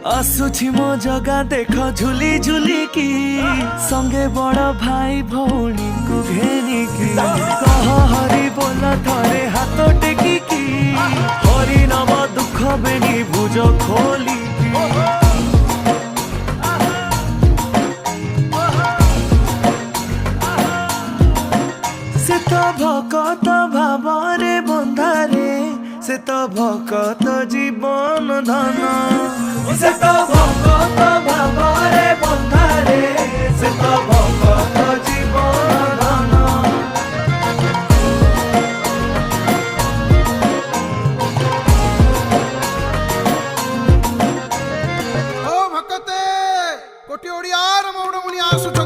आसुछि मो जगा देख झुली झुली की संगे बड़ भाई भौणी को घेनी की कह हरि बोला थरे हाथ टेकी की हरि नाम दुख बेनी भुज खोली की से तो भकत भावरे बंधारे से तो भकत जीवन धन से तो भकत भावरे बंधारे से तो भकत जीवन धन। ओ भकते कोटी ओडियार मौड़ मुनि आसुच